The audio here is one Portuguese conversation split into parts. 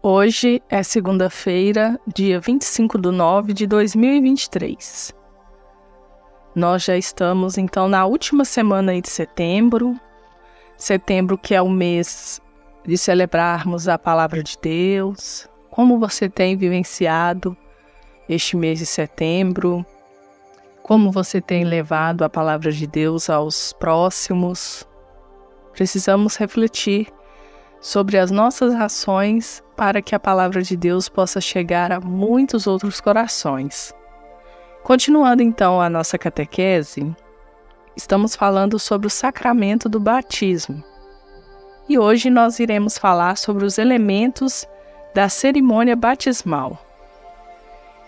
Hoje é segunda-feira, dia 25/9 de 2023. Nós já estamos, então, na última semana aí de setembro. Setembro que é o mês de celebrarmos a Palavra de Deus. Como você tem vivenciado este mês de setembro? Como você tem levado a Palavra de Deus aos próximos? Precisamos refletir sobre as nossas ações para que a Palavra de Deus possa chegar a muitos outros corações. Continuando então a nossa catequese, estamos falando sobre o sacramento do batismo. E hoje nós iremos falar sobre os elementos da cerimônia batismal.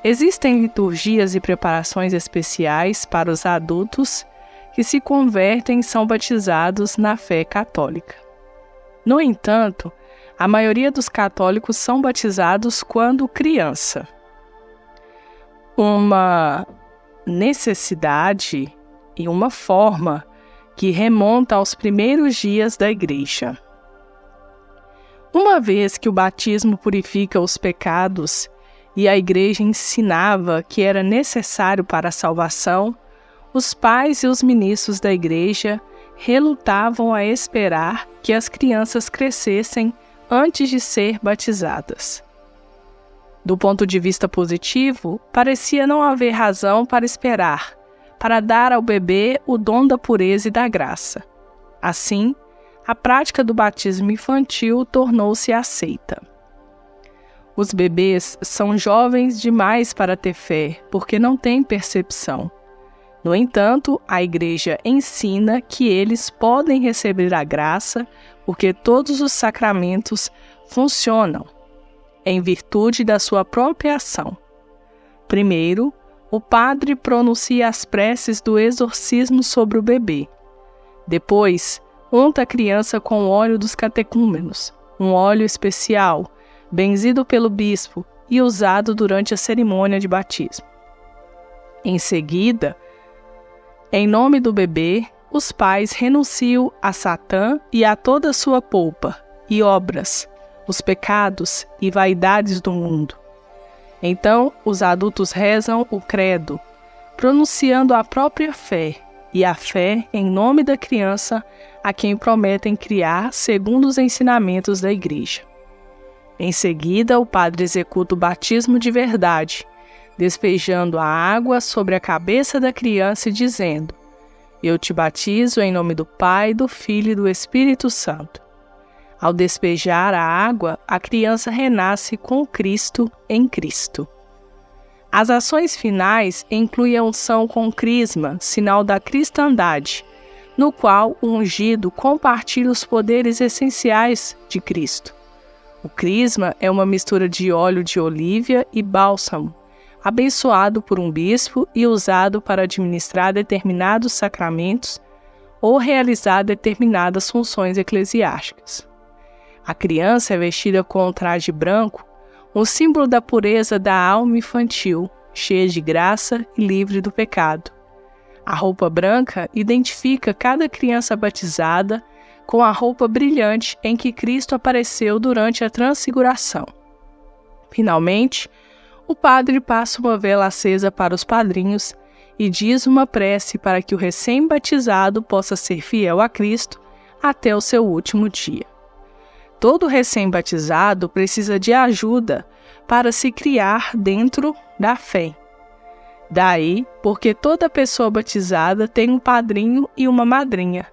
Existem liturgias e preparações especiais para os adultos que se convertem e são batizados na fé católica. No entanto, a maioria dos católicos são batizados quando criança. Uma necessidade e uma forma que remonta aos primeiros dias da Igreja. Uma vez que o batismo purifica os pecados e a Igreja ensinava que era necessário para a salvação, os pais e os ministros da Igreja relutavam a esperar que as crianças crescessem antes de ser batizadas. Do ponto de vista positivo, parecia não haver razão para esperar, para dar ao bebê o dom da pureza e da graça. Assim, a prática do batismo infantil tornou-se aceita. Os bebês são jovens demais para ter fé, porque não têm percepção. No entanto, a Igreja ensina que eles podem receber a graça porque todos os sacramentos funcionam em virtude da sua própria ação. Primeiro, o padre pronuncia as preces do exorcismo sobre o bebê. Depois, unta a criança com o óleo dos catecúmenos, um óleo especial, benzido pelo bispo e usado durante a cerimônia de batismo. Em seguida, em nome do bebê, os pais renunciam a Satã e a toda a sua polpa e obras, os pecados e vaidades do mundo. Então, os adultos rezam o credo, pronunciando a própria fé e a fé em nome da criança a quem prometem criar segundo os ensinamentos da Igreja. Em seguida, o padre executa o batismo de verdade, despejando a água sobre a cabeça da criança e dizendo: "Eu te batizo em nome do Pai, do Filho e do Espírito Santo." Ao despejar a água, a criança renasce com Cristo em Cristo. As ações finais incluem a unção com crisma, sinal da cristandade, no qual o ungido compartilha os poderes essenciais de Cristo. O crisma é uma mistura de óleo de olívia e bálsamo, abençoado por um bispo e usado para administrar determinados sacramentos ou realizar determinadas funções eclesiásticas. A criança é vestida com um traje branco, um símbolo da pureza da alma infantil, cheia de graça e livre do pecado. A roupa branca identifica cada criança batizada com a roupa brilhante em que Cristo apareceu durante a transfiguração. Finalmente, o padre passa uma vela acesa para os padrinhos e diz uma prece para que o recém-batizado possa ser fiel a Cristo até o seu último dia. Todo recém-batizado precisa de ajuda para se criar dentro da fé. Daí, porque toda pessoa batizada tem um padrinho e uma madrinha.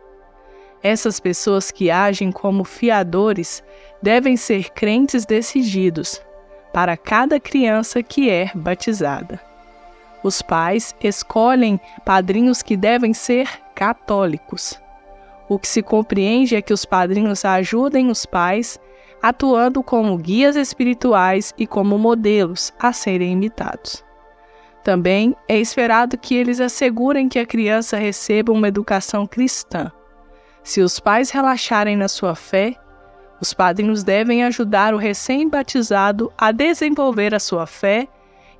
Essas pessoas que agem como fiadores devem ser crentes decididos para cada criança que é batizada. Os pais escolhem padrinhos que devem ser católicos. O que se compreende é que os padrinhos ajudem os pais, atuando como guias espirituais e como modelos a serem imitados. Também é esperado que eles assegurem que a criança receba uma educação cristã. Se os pais relaxarem na sua fé, os padrinhos devem ajudar o recém-batizado a desenvolver a sua fé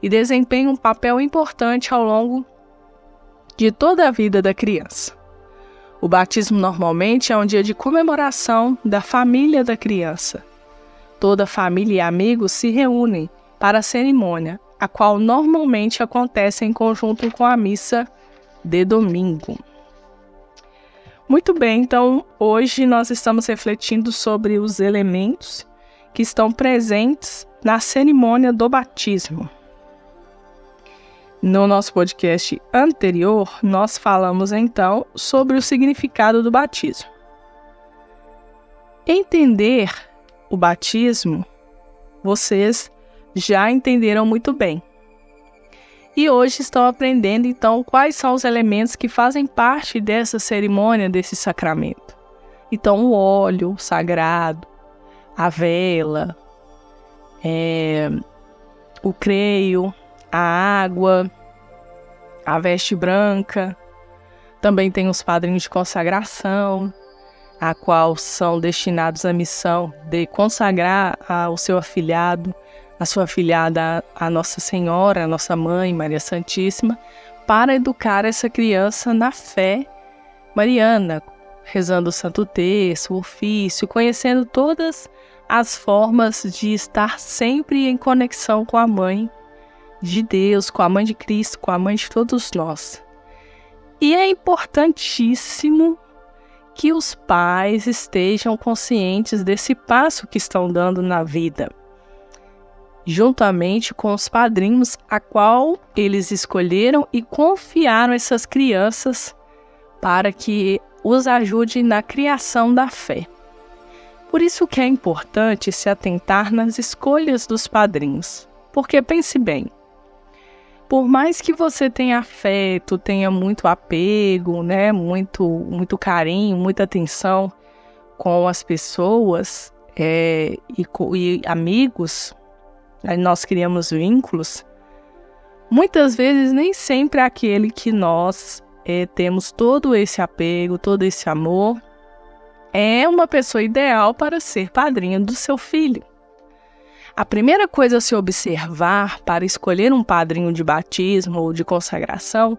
e desempenham um papel importante ao longo de toda a vida da criança. O batismo normalmente é um dia de comemoração da família da criança. Toda a família e amigos se reúnem para a cerimônia, a qual normalmente acontece em conjunto com a missa de domingo. Muito bem, então hoje nós estamos refletindo sobre os elementos que estão presentes na cerimônia do batismo. No nosso podcast anterior, nós falamos então sobre o significado do batismo. Entender o batismo, vocês já entenderam muito bem. E hoje estão aprendendo então quais são os elementos que fazem parte dessa cerimônia, desse sacramento. Então o óleo sagrado, a vela, o creio, a água, a veste branca. Também tem os padrinhos de consagração, a qual são destinados à missão de consagrar o seu afilhado, a sua afilhada, a Nossa Senhora, a nossa Mãe, Maria Santíssima, para educar essa criança na fé mariana, rezando o Santo Terço, o ofício, conhecendo todas as formas de estar sempre em conexão com a Mãe de Deus, com a Mãe de Cristo, com a Mãe de todos nós. E é importantíssimo que os pais estejam conscientes desse passo que estão dando na vida, juntamente com os padrinhos, a qual eles escolheram e confiaram essas crianças para que os ajude na criação da fé. Por isso que é importante se atentar nas escolhas dos padrinhos, porque pense bem, por mais que você tenha afeto, tenha muito apego, né, muito carinho, muita atenção com as pessoas e amigos, nós criamos vínculos, muitas vezes nem sempre aquele que nós temos todo esse apego, todo esse amor, é uma pessoa ideal para ser padrinho do seu filho. A primeira coisa a se observar para escolher um padrinho de batismo ou de consagração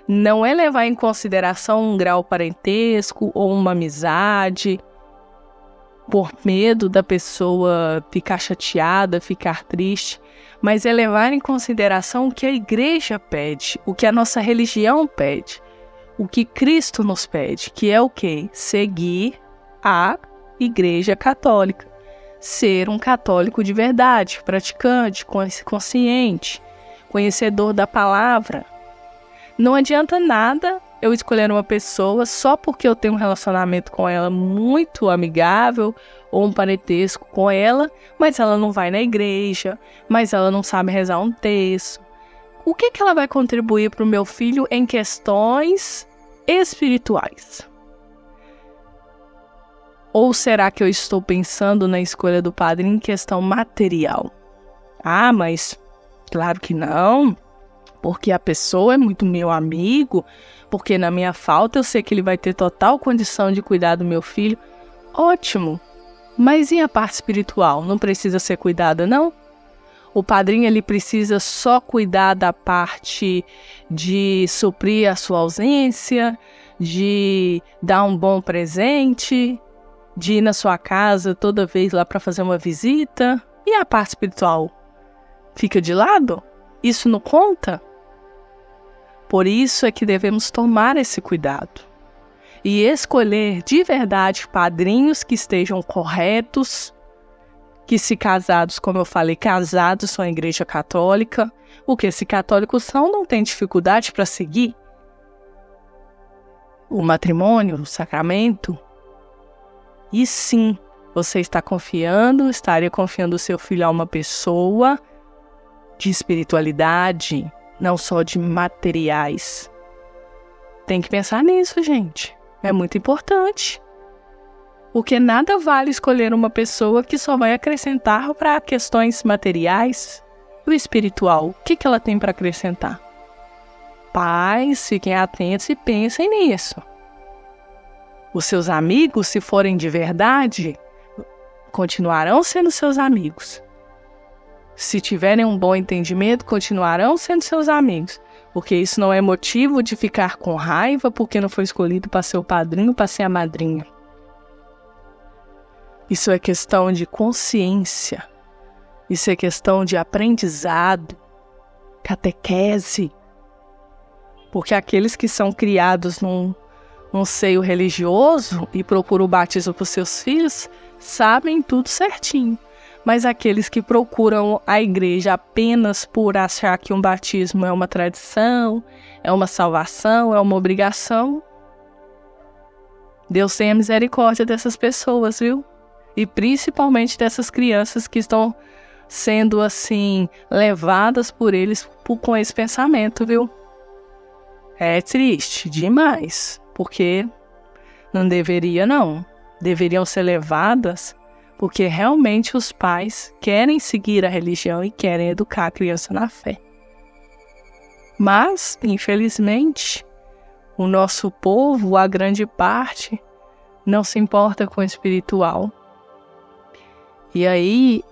não é levar em consideração um grau parentesco ou uma amizade, por medo da pessoa ficar chateada, ficar triste, mas é levar em consideração o que a igreja pede, o que a nossa religião pede, o que Cristo nos pede, que é o quê? Seguir a Igreja Católica. Ser um católico de verdade, praticante, consciente, conhecedor da palavra. Não adianta nada eu escolher uma pessoa só porque eu tenho um relacionamento com ela muito amigável ou um parentesco com ela, mas ela não vai na igreja, mas ela não sabe rezar um terço. O que ela vai contribuir para o meu filho em questões espirituais? Ou será que eu estou pensando na escolha do padrinho em questão material? Ah, mas claro que não, porque a pessoa é muito meu amigo, porque na minha falta eu sei que ele vai ter total condição de cuidar do meu filho. Ótimo, mas e a parte espiritual? Não precisa ser cuidada, não? O padrinho ele precisa só cuidar da parte de suprir a sua ausência, de dar um bom presente, de ir na sua casa toda vez lá para fazer uma visita. E a parte espiritual? Fica de lado? Isso não conta? Por isso é que devemos tomar esse cuidado e escolher de verdade padrinhos que estejam corretos, que se casados, como eu falei, casados são a Igreja Católica, porque se católicos são, não tem dificuldade para seguir o matrimônio, o sacramento. E sim, você estaria confiando o seu filho a uma pessoa de espiritualidade, não só de materiais. Tem que pensar nisso, gente. É muito importante. Porque nada vale escolher uma pessoa que só vai acrescentar para questões materiais. E o espiritual, o que ela tem para acrescentar? Pais, fiquem atentos e pensem nisso. Os seus amigos, se forem de verdade, continuarão sendo seus amigos. Se tiverem um bom entendimento, continuarão sendo seus amigos. Porque isso não é motivo de ficar com raiva porque não foi escolhido para ser o padrinho, para ser a madrinha. Isso é questão de consciência. Isso é questão de aprendizado, catequese. Porque aqueles que são criados num seio religioso e procuram o batismo para os seus filhos, sabem tudo certinho. Mas aqueles que procuram a igreja apenas por achar que um batismo é uma tradição, é uma salvação, é uma obrigação, Deus tenha misericórdia dessas pessoas, viu? E principalmente dessas crianças que estão sendo, assim, levadas por eles com esse pensamento, viu? É triste demais, porque não deveria, não. Deveriam ser levadas porque realmente os pais querem seguir a religião e querem educar a criança na fé. Mas, infelizmente, o nosso povo, a grande parte, não se importa com o espiritual. E aí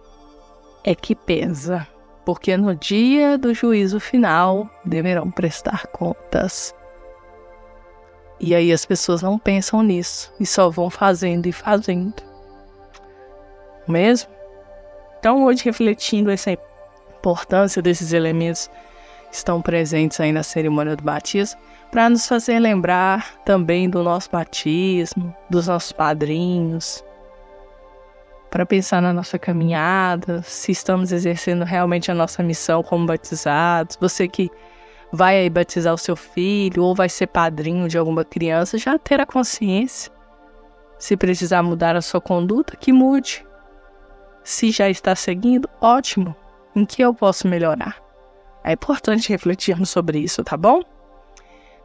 é que pesa, porque no dia do juízo final deverão prestar contas. E aí as pessoas não pensam nisso e só vão fazendo e fazendo. Mesmo? Então hoje, refletindo essa importância desses elementos que estão presentes aí na cerimônia do batismo, para nos fazer lembrar também do nosso batismo, dos nossos padrinhos, para pensar na nossa caminhada, se estamos exercendo realmente a nossa missão como batizados. Você que vai aí batizar o seu filho ou vai ser padrinho de alguma criança, já ter a consciência. Se precisar mudar a sua conduta, que mude. Se já está seguindo, ótimo. Em que eu posso melhorar? É importante refletirmos sobre isso, tá bom?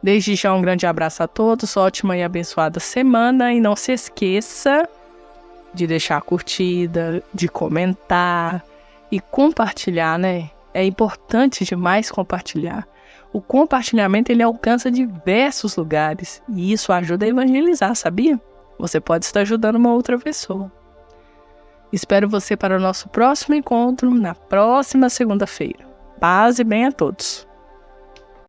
Desde já um grande abraço a todos, ótima e abençoada semana. E não se esqueça de deixar a curtida, de comentar e compartilhar, né? É importante demais compartilhar. O compartilhamento, ele alcança diversos lugares e isso ajuda a evangelizar, sabia? Você pode estar ajudando uma outra pessoa. Espero você para o nosso próximo encontro na próxima segunda-feira. Paz e bem a todos.